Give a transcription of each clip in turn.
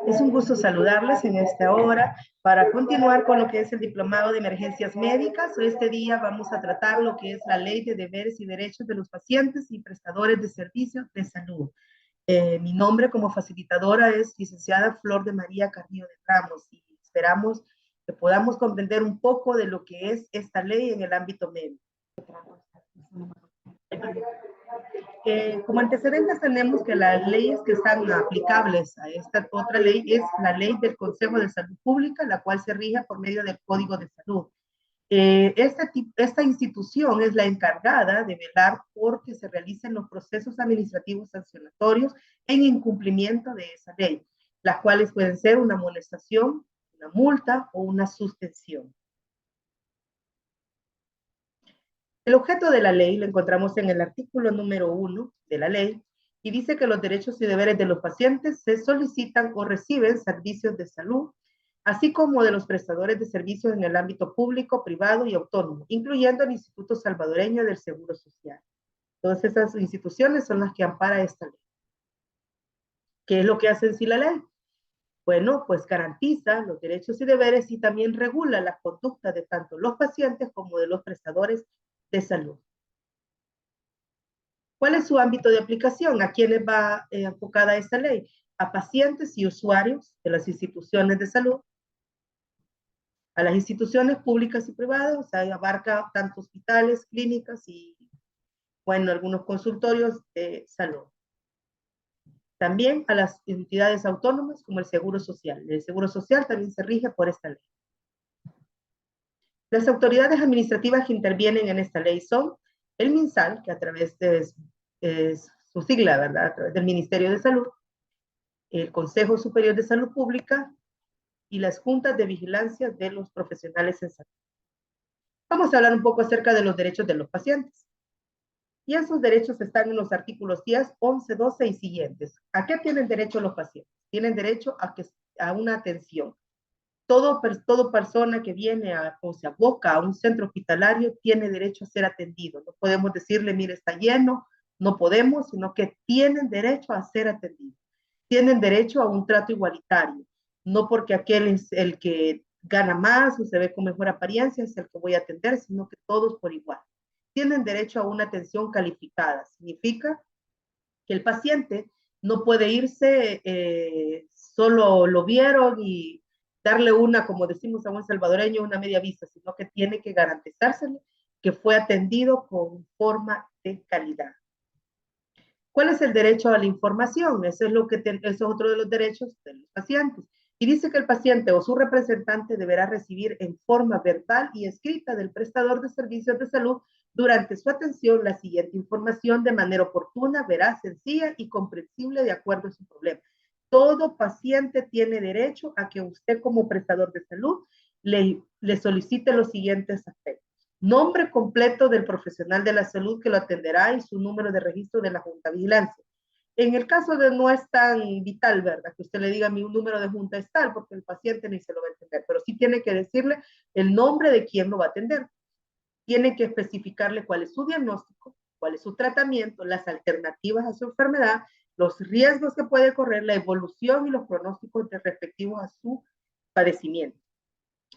Es un gusto saludarles en esta hora para continuar con lo que es el Diplomado de Emergencias Médicas. Este día vamos a tratar lo que es la Ley de Deberes y Derechos de los Pacientes y Prestadores de Servicios de Salud. Mi nombre como facilitadora es licenciada Flor de María Carrillo de Ramos y esperamos que podamos comprender un poco de lo que es esta ley en el ámbito médico. Como antecedentes tenemos que las leyes que están aplicables a esta otra ley es la ley del Consejo de Salud Pública, la cual se rige por medio del Código de Salud. Esta institución es la encargada de velar por que se realicen los procesos administrativos sancionatorios en incumplimiento de esa ley, las cuales pueden ser una amonestación, una multa o una suspensión. El objeto de la ley lo encontramos en el artículo número 1 de la ley y dice que los derechos y deberes de los pacientes se solicitan o reciben servicios de salud, así como de los prestadores de servicios en el ámbito público, privado y autónomo, incluyendo el Instituto Salvadoreño del Seguro Social. Todas esas instituciones son las que ampara esta ley. ¿Qué es lo que hace en sí la ley? Bueno, pues garantiza los derechos y deberes y también regula la conducta de tanto los pacientes como de los prestadores de salud. ¿Cuál es su ámbito de aplicación? ¿A quiénes va enfocada esta ley? A pacientes y usuarios de las instituciones de salud, a las instituciones públicas y privadas, o sea, abarca tanto hospitales, clínicas y, bueno, algunos consultorios de salud. También a las entidades autónomas como el Seguro Social. El Seguro Social también se rige por esta ley. Las autoridades administrativas que intervienen en esta ley son el MinSal, que a través de su sigla, ¿verdad? A través del Ministerio de Salud, el Consejo Superior de Salud Pública y las juntas de vigilancia de los profesionales en salud. Vamos a hablar un poco acerca de los derechos de los pacientes. Y esos derechos están en los artículos 10, 11, 12 y siguientes. ¿A qué tienen derecho los pacientes? Tienen derecho a una atención. Todo persona que viene o se aboca a un centro hospitalario tiene derecho a ser atendido. No podemos decirle, mire, está lleno, no podemos, sino que tienen derecho a ser atendidos. Tienen derecho a un trato igualitario. No porque aquel es el que gana más o se ve con mejor apariencia es el que voy a atender, sino que todos por igual. Tienen derecho a una atención calificada. Significa que el paciente no puede irse, solo lo vieron y darle una, como decimos a un salvadoreño, una media vista, sino que tiene que garantizársele que fue atendido con forma de calidad. ¿Cuál es el derecho a la información? Eso es otro de los derechos de los pacientes. Y dice que el paciente o su representante deberá recibir en forma verbal y escrita del prestador de servicios de salud durante su atención la siguiente información de manera oportuna, veraz, sencilla y comprensible de acuerdo a su problema. Todo paciente tiene derecho a que usted como prestador de salud le solicite los siguientes aspectos. Nombre completo del profesional de la salud que lo atenderá y su número de registro de la Junta de Vigilancia. En el caso de no es tan vital, ¿verdad? Que usted le diga mi número de junta es tal, porque el paciente ni se lo va a entender, pero sí tiene que decirle el nombre de quién lo va a atender. Tiene que especificarle cuál es su diagnóstico, cuál es su tratamiento, las alternativas a su enfermedad, los riesgos que puede correr, la evolución y los pronósticos respectivos a su padecimiento.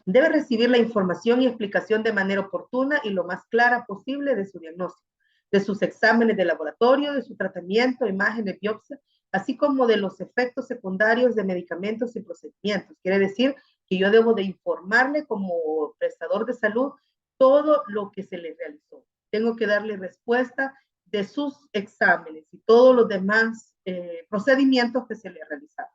Debe recibir la información y explicación de manera oportuna y lo más clara posible de su diagnóstico, de sus exámenes de laboratorio, de su tratamiento, imágenes, biopsia, así como de los efectos secundarios de medicamentos y procedimientos. Quiere decir que yo debo de informarle como prestador de salud todo lo que se le realizó. Tengo que darle respuesta de sus exámenes y todos los demás procedimientos que se le realizaron.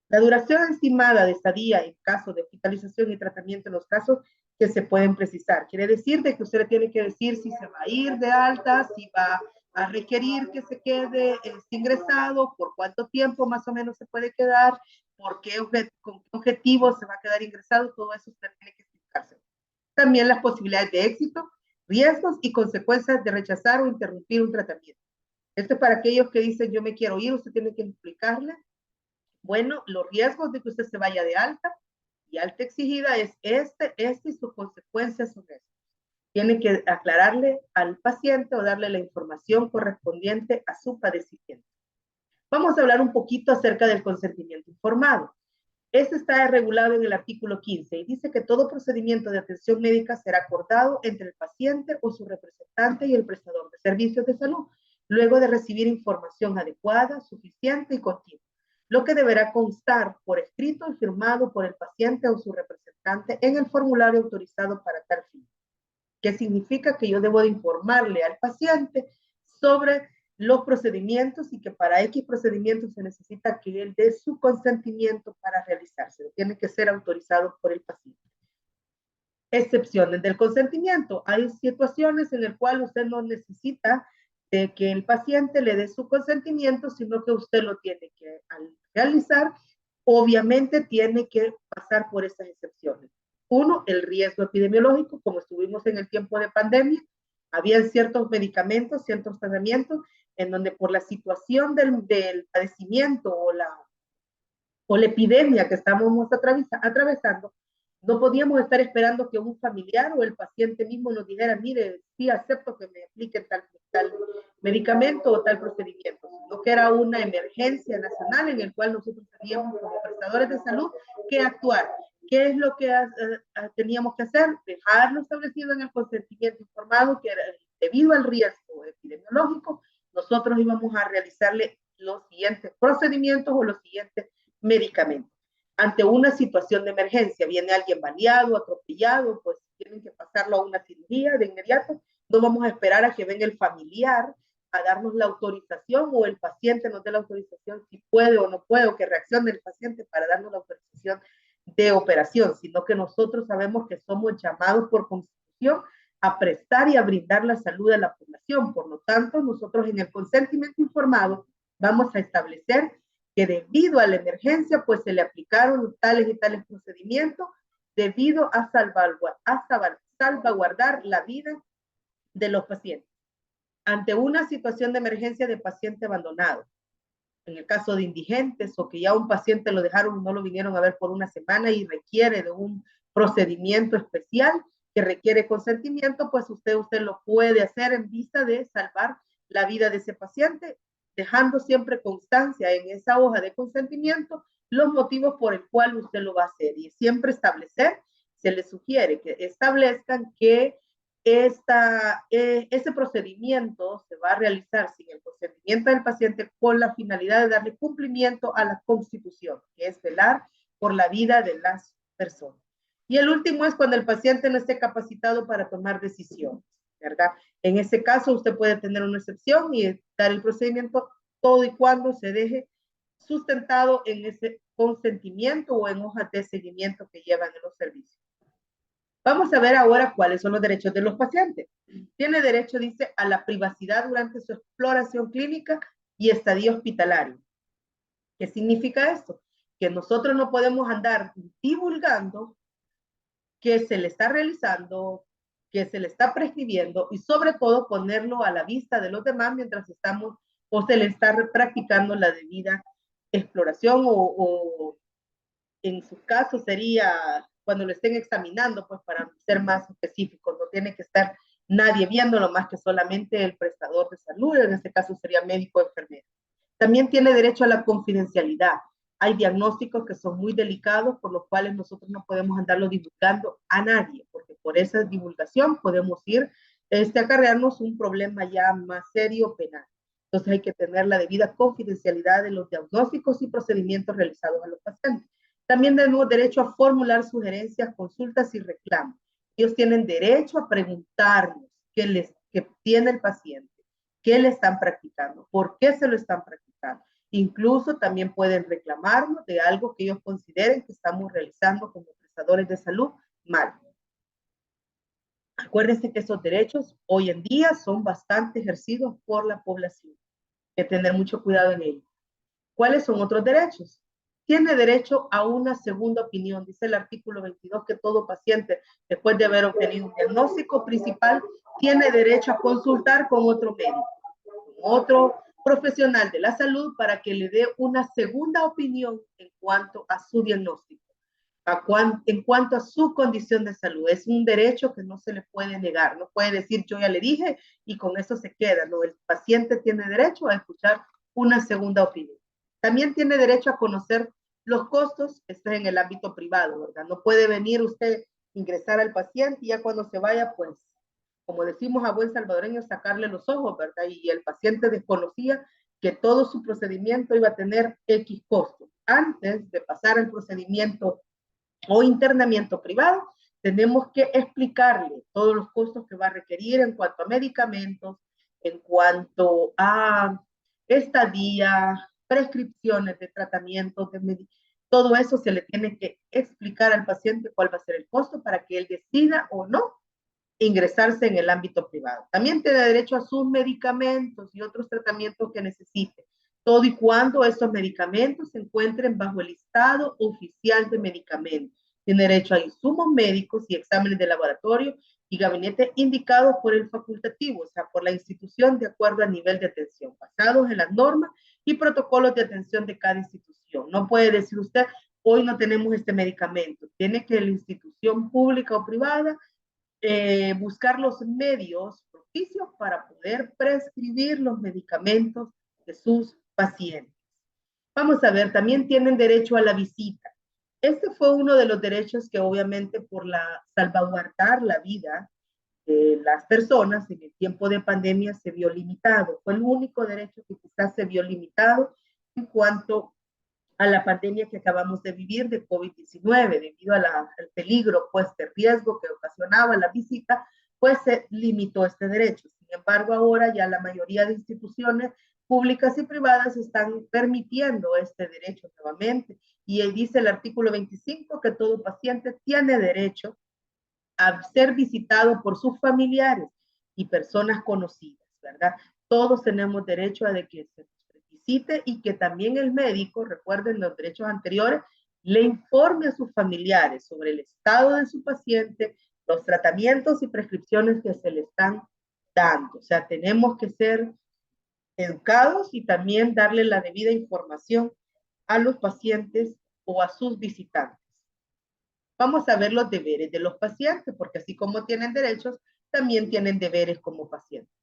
La duración estimada de estadía en caso de hospitalización y tratamiento en los casos que se pueden precisar. Quiere decir de que usted le tiene que decir si se va a ir de alta, si va a requerir que se quede ingresado, por cuánto tiempo más o menos se puede quedar, por qué, con qué objetivo se va a quedar ingresado, todo eso usted tiene que explicarse. También las posibilidades de éxito, riesgos y consecuencias de rechazar o interrumpir un tratamiento. Esto es para aquellos que dicen yo me quiero ir, usted tiene que explicarle. Bueno, los riesgos de que usted se vaya de alta y alta exigida es este y sus consecuencias sobre eso. Tiene que aclararle al paciente o darle la información correspondiente a su padecimiento. Vamos a hablar un poquito acerca del consentimiento informado. Este está regulado en el artículo 15 y dice que todo procedimiento de atención médica será acordado entre el paciente o su representante y el prestador de servicios de salud, luego de recibir información adecuada, suficiente y continua, lo que deberá constar por escrito y firmado por el paciente o su representante en el formulario autorizado para tal fin. ¿Qué significa? Que yo debo de informarle al paciente sobre los procedimientos y que para X procedimientos se necesita que él dé su consentimiento para realizárselo. Tiene que ser autorizado por el paciente. Excepciones del consentimiento. Hay situaciones en las cuales usted no necesita de que el paciente le dé su consentimiento, sino que usted lo tiene que realizar. Obviamente tiene que pasar por esas excepciones. Uno, el riesgo epidemiológico, como estuvimos en el tiempo de pandemia, había ciertos medicamentos, ciertos tratamientos, en donde por la situación del padecimiento o la epidemia que estamos atravesando, no podíamos estar esperando que un familiar o el paciente mismo nos dijera, mire, sí acepto que me apliquen tal medicamento o tal procedimiento, sino que era una emergencia nacional en el cual nosotros teníamos como prestadores de salud que actuar. ¿Qué es lo que teníamos que hacer? Dejarlo establecido en el consentimiento informado que era, debido al riesgo epidemiológico, nosotros íbamos a realizarle los siguientes procedimientos o los siguientes medicamentos. Ante una situación de emergencia, viene alguien baleado, atropellado, pues tienen que pasarlo a una cirugía de inmediato. No vamos a esperar a que venga el familiar a darnos la autorización o el paciente nos dé la autorización si puede o no puede, o que reaccione el paciente para darnos la autorización de operación, sino que nosotros sabemos que somos llamados por constitución a prestar y a brindar la salud a la población. Por lo tanto, nosotros en el consentimiento informado vamos a establecer que debido a la emergencia, pues se le aplicaron tales y tales procedimientos debido a salvaguardar la vida de los pacientes. Ante una situación de emergencia de paciente abandonado, en el caso de indigentes o que ya un paciente lo dejaron, no lo vinieron a ver por una semana y requiere de un procedimiento especial que requiere consentimiento, pues usted lo puede hacer en vista de salvar la vida de ese paciente, dejando siempre constancia en esa hoja de consentimiento los motivos por el cual usted lo va a hacer y siempre establecer, se le sugiere que establezcan que ese procedimiento se va a realizar sin el consentimiento del paciente con la finalidad de darle cumplimiento a la Constitución, que es velar por la vida de las personas. Y el último es cuando el paciente no esté capacitado para tomar decisiones, ¿verdad? En ese caso usted puede tener una excepción y dar el procedimiento todo y cuando se deje sustentado en ese consentimiento o en hojas de seguimiento que llevan en los servicios. Vamos a ver ahora cuáles son los derechos de los pacientes. Tiene derecho, dice, a la privacidad durante su exploración clínica y estadía hospitalario. ¿Qué significa esto? Que nosotros no podemos andar divulgando qué se le está realizando, qué se le está prescribiendo y sobre todo ponerlo a la vista de los demás mientras estamos o se le está practicando la debida exploración o en su caso sería cuando lo estén examinando, pues para ser más específicos, no tiene que estar nadie viéndolo más que solamente el prestador de salud, en este caso sería médico o enfermero. También tiene derecho a la confidencialidad. Hay diagnósticos que son muy delicados, por los cuales nosotros no podemos andarlo divulgando a nadie, porque por esa divulgación podemos ir acarrearnos un problema ya más serio penal. Entonces hay que tener la debida confidencialidad de los diagnósticos y procedimientos realizados a los pacientes. También tenemos derecho a formular sugerencias, consultas y reclamos. Ellos tienen derecho a preguntarnos qué tiene el paciente, qué le están practicando, por qué se lo están practicando. Incluso también pueden reclamarnos de algo que ellos consideren que estamos realizando como prestadores de salud mal. Acuérdense que esos derechos hoy en día son bastante ejercidos por la población. Hay que tener mucho cuidado en ello. ¿Cuáles son otros derechos? Tiene derecho a una segunda opinión. Dice el artículo 22 que todo paciente, después de haber obtenido un diagnóstico principal, tiene derecho a consultar con otro médico, con otro profesional de la salud para que le dé una segunda opinión en cuanto a su diagnóstico, en cuanto a su condición de salud. Es un derecho que no se le puede negar. No puede decir yo ya le dije y con eso se queda. No, el paciente tiene derecho a escuchar una segunda opinión. También tiene derecho a conocer los costos, esto es en el ámbito privado, ¿verdad? No puede venir usted ingresar al paciente y ya cuando se vaya, pues, como decimos a buen salvadoreño, sacarle los ojos, ¿verdad? Y el paciente desconocía que todo su procedimiento iba a tener X costo. Antes de pasar al procedimiento o internamiento privado, tenemos que explicarle todos los costos que va a requerir en cuanto a medicamentos, en cuanto a estadía, prescripciones de tratamientos, todo eso se le tiene que explicar al paciente cuál va a ser el costo para que él decida o no ingresarse en el ámbito privado. También tiene derecho a sus medicamentos y otros tratamientos que necesite, todo y cuando estos medicamentos se encuentren bajo el listado oficial de medicamentos. Tiene derecho a insumos médicos y exámenes de laboratorio y gabinete indicados por el facultativo, o sea, por la institución de acuerdo al nivel de atención, basados en las normas y protocolos de atención de cada institución. No puede decir usted, hoy no tenemos este medicamento. Tiene que la institución pública o privada buscar los medios propicios para poder prescribir los medicamentos de sus pacientes. Vamos a ver, también tienen derecho a la visita. Este fue uno de los derechos que obviamente por salvaguardar la vida de las personas en el tiempo de pandemia se vio limitado. Fue el único derecho que quizás se vio limitado en cuanto a la pandemia que acabamos de vivir de COVID-19, debido al peligro, pues, de riesgo que ocasionaba la visita, pues se limitó este derecho. Sin embargo, ahora ya la mayoría de instituciones públicas y privadas están permitiendo este derecho nuevamente. Y dice el artículo 25 que todo paciente tiene derecho a ser visitado por sus familiares y personas conocidas, ¿verdad? Todos tenemos derecho a de que se visite y que también el médico, recuerden los derechos anteriores, le informe a sus familiares sobre el estado de su paciente, los tratamientos y prescripciones que se le están dando. O sea, tenemos que ser educados y también darle la debida información a los pacientes o a sus visitantes. Vamos a ver los deberes de los pacientes, porque así como tienen derechos, también tienen deberes como pacientes.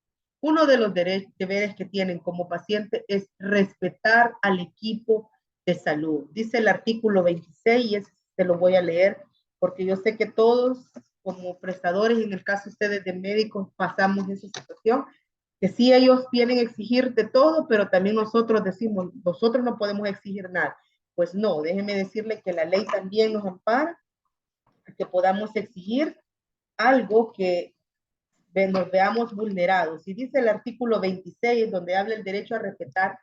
Uno de los deberes que tienen como paciente es respetar al equipo de salud. Dice el artículo 26, y ese te lo voy a leer, porque yo sé que todos, como prestadores, en el caso de ustedes de médicos, pasamos esa situación, que sí ellos vienen a exigir de todo, pero también nosotros decimos, nosotros no podemos exigir nada. Pues no, déjenme decirle que la ley también nos ampara, que podamos exigir algo que nos veamos vulnerados. Y dice el artículo 26, donde habla el derecho a respetar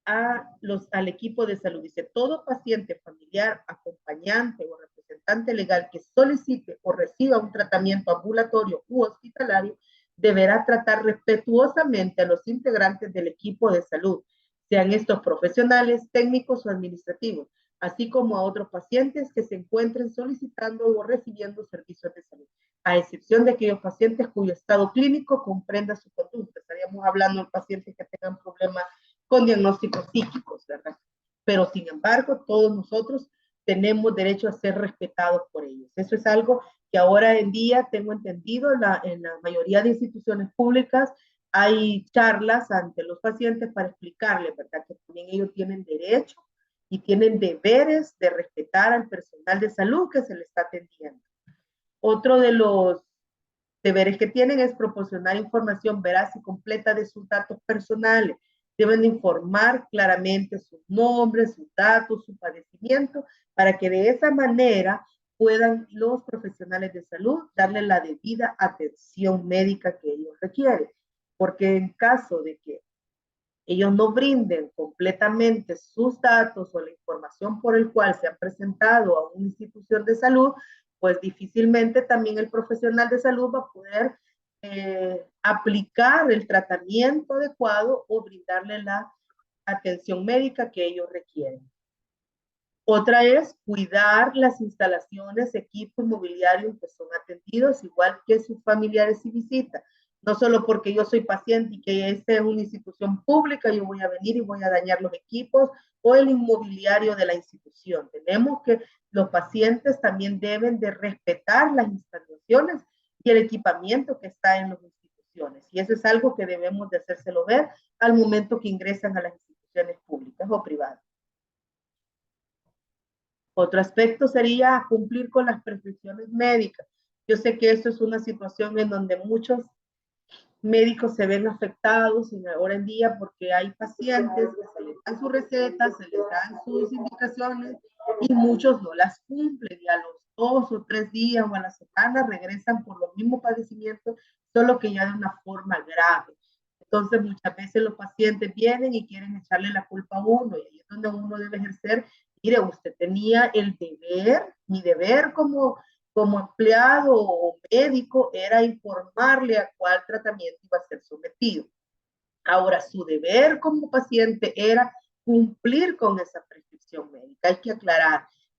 al equipo de salud. Dice, todo paciente, familiar, acompañante o representante legal que solicite o reciba un tratamiento ambulatorio u hospitalario deberá tratar respetuosamente a los integrantes del equipo de salud, sean estos profesionales, técnicos o administrativos, así como a otros pacientes que se encuentren solicitando o recibiendo servicios de salud, a excepción de aquellos pacientes cuyo estado clínico comprenda su conducta. Estaríamos hablando de pacientes que tengan problemas con diagnósticos psíquicos, ¿verdad? Pero sin embargo, todos nosotros tenemos derecho a ser respetados por ellos. Eso es algo que ahora en día tengo entendido en la mayoría de instituciones públicas hay charlas ante los pacientes para explicarles, ¿verdad? Que también ellos tienen derecho y tienen deberes de respetar al personal de salud que se les está atendiendo. Otro de los deberes que tienen es proporcionar información veraz y completa de sus datos personales. Deben de informar claramente sus nombres, sus datos, su padecimiento, para que de esa manera puedan los profesionales de salud darle la debida atención médica que ellos requieren. Porque en caso de que ellos no brinden completamente sus datos o la información por el cual se han presentado a una institución de salud, pues difícilmente también el profesional de salud va a poder aplicar el tratamiento adecuado o brindarle la atención médica que ellos requieren. Otra es cuidar las instalaciones, equipos, mobiliarios que son atendidos, igual que sus familiares y visitas. No solo porque yo soy paciente y que esta es una institución pública, yo voy a venir y voy a dañar los equipos o el inmobiliario de la institución. Tenemos que los pacientes también deben de respetar las instalaciones y el equipamiento que está en las instituciones. Y eso es algo que debemos de hacérselo ver al momento que ingresan a las instituciones públicas. públicas o privadas. Otro aspecto sería cumplir con las prescripciones médicas. Yo sé que esto es una situación en donde muchos médicos se ven afectados ahora en día porque hay pacientes que se les dan sus recetas, se les dan sus indicaciones y muchos no las cumplen y a los 2 o 3 días o a la semana regresan por los mismos padecimientos, solo que ya de una forma grave. Entonces muchas veces los pacientes vienen y quieren echarle la culpa a uno y ahí es donde uno debe ejercer. Mire, usted tenía el deber, mi deber como empleado o médico era informarle a cuál tratamiento iba a ser sometido. Ahora, su deber como paciente era cumplir con esa prescripción médica. Hay que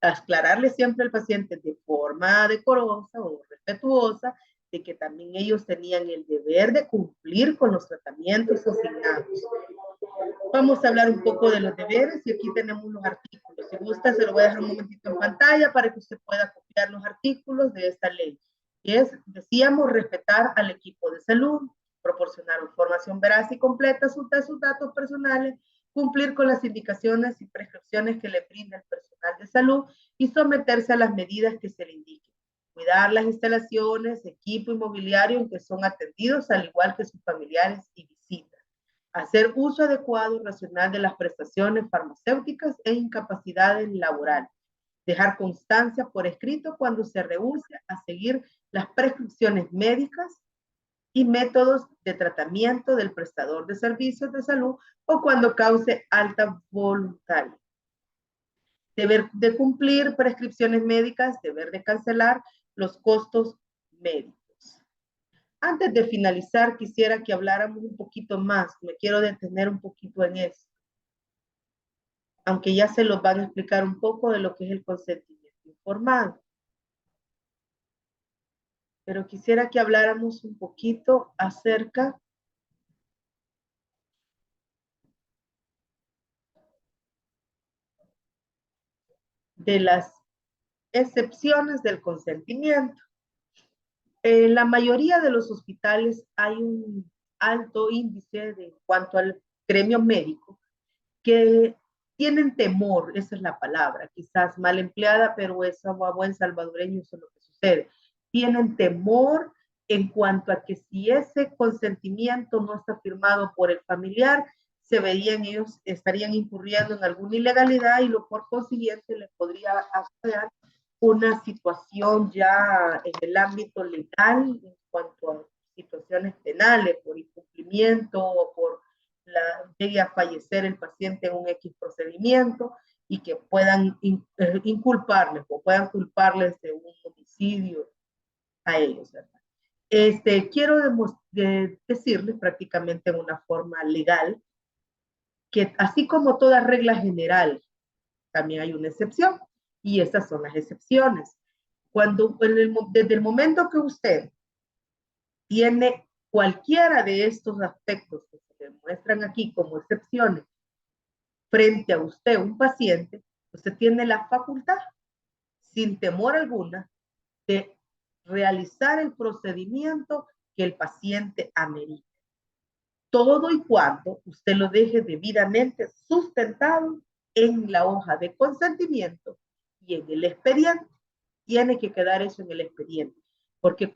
aclararle siempre al paciente de forma decorosa o respetuosa de que también ellos tenían el deber de cumplir con los tratamientos asignados. Vamos a hablar un poco de los deberes y aquí tenemos los artículos. Si gusta, se lo voy a dejar un momentito en pantalla para que usted pueda copiar los artículos de esta ley. Y es, decíamos, respetar al equipo de salud, proporcionar información veraz y completa sobre sus datos personales, cumplir con las indicaciones y prescripciones que le brinda el personal de salud y someterse a las medidas que se le indiquen. Cuidar las instalaciones, equipo inmobiliario en que son atendidos, al igual que sus familiares y visitas. Hacer uso adecuado y racional de las prestaciones farmacéuticas e incapacidades laborales. Dejar constancia por escrito cuando se rehúse a seguir las prescripciones médicas y métodos de tratamiento del prestador de servicios de salud o cuando cause alta voluntaria. Deber de cumplir prescripciones médicas, deber de cancelar los costos médicos. Antes de finalizar, quisiera que habláramos un poquito más. Me quiero detener un poquito en eso. Aunque ya se los van a explicar un poco de lo que es el consentimiento informado. Pero quisiera que habláramos un poquito acerca de las excepciones del consentimiento. En la mayoría de los hospitales hay un alto índice de cuanto al gremio médico que tienen temor, esa es la palabra, quizás mal empleada, pero eso a buen salvadoreño eso es lo que sucede. Tienen temor en cuanto a que si ese consentimiento no está firmado por el familiar, se verían ellos, estarían incurriendo en alguna ilegalidad y lo por consiguiente le podría afectar una situación ya en el ámbito legal en cuanto a situaciones penales por incumplimiento o por llegue a fallecer el paciente en un X procedimiento y que puedan inculparles o puedan culparles de un homicidio a ellos, ¿verdad? Quiero decirles prácticamente en una forma legal que así como toda regla general, también hay una excepción y estas son las excepciones. Desde el momento que usted tiene cualquiera de estos aspectos que se muestran aquí como excepciones frente a usted, un paciente, usted tiene la facultad, sin temor alguna, de realizar el procedimiento que el paciente amerite. Todo y cuando usted lo deje debidamente sustentado en la hoja de consentimiento y en el expediente. Tiene que quedar eso en el expediente. Porque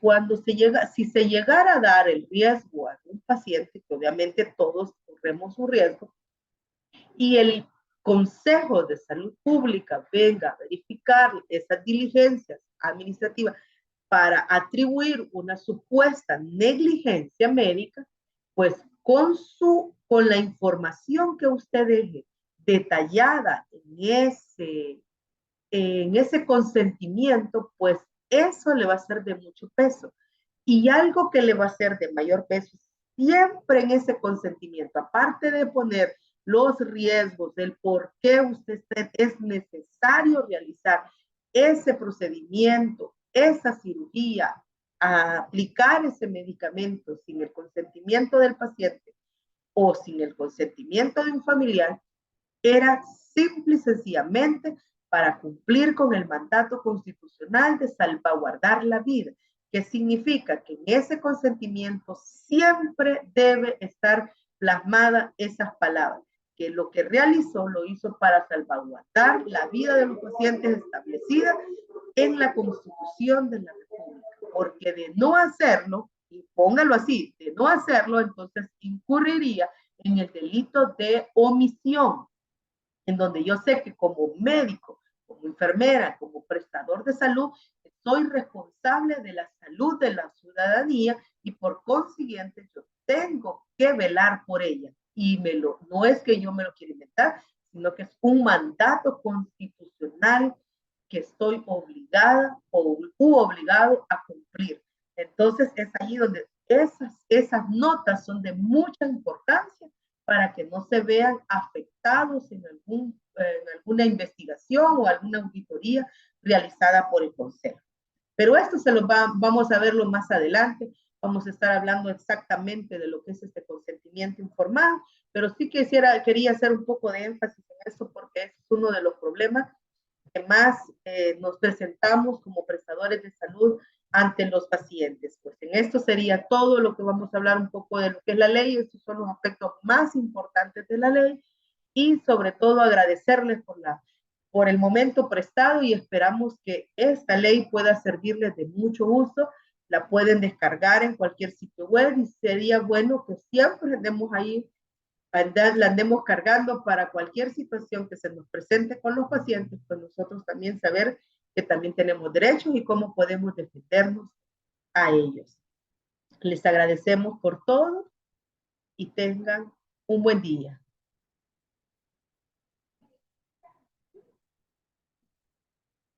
si se llegara a dar el riesgo a un paciente, que obviamente todos corremos un riesgo, y el Consejo de Salud Pública venga a verificar esas diligencias administrativas para atribuir una supuesta negligencia médica, pues con la información que usted deje detallada en ese consentimiento, pues eso le va a ser de mucho peso. Y algo que le va a ser de mayor peso siempre en ese consentimiento, aparte de poner los riesgos del por qué usted es necesario realizar ese procedimiento, esa cirugía, a aplicar ese medicamento sin el consentimiento del paciente o sin el consentimiento de un familiar, era simple y sencillamente para cumplir con el mandato constitucional de salvaguardar la vida, que significa que en ese consentimiento siempre debe estar plasmada esas palabras, que lo que realizó lo hizo para salvaguardar la vida de los pacientes establecida en la Constitución de la República, porque de no hacerlo, y póngalo así, de no hacerlo, entonces incurriría en el delito de omisión, en donde yo sé que como médico, como enfermera, como prestador de salud, soy responsable de la salud de la ciudadanía y por consiguiente yo tengo que velar por ella. Y no es que yo me lo quiera inventar, sino que es un mandato constitucional que estoy obligada o obligado a cumplir. Entonces es ahí donde esas notas son de mucha importancia para que no se vean afectados en alguna investigación o alguna auditoría realizada por el Consejo. Pero esto vamos a verlo más adelante. Vamos a estar hablando exactamente de lo que es este consentimiento informado, pero sí quería hacer un poco de énfasis en esto porque es uno de los problemas que más nos presentamos como prestadores de salud ante los pacientes. Pues en esto sería todo lo que vamos a hablar un poco de lo que es la ley. Estos son los aspectos más importantes de la ley y sobre todo agradecerles por el momento prestado y esperamos que esta ley pueda servirles de mucho uso. La pueden descargar en cualquier sitio web y sería bueno que siempre andemos ahí, la andemos cargando para cualquier situación que se nos presente con los pacientes, pues nosotros también saber que también tenemos derechos y cómo podemos defendernos a ellos. Les agradecemos por todo y tengan un buen día.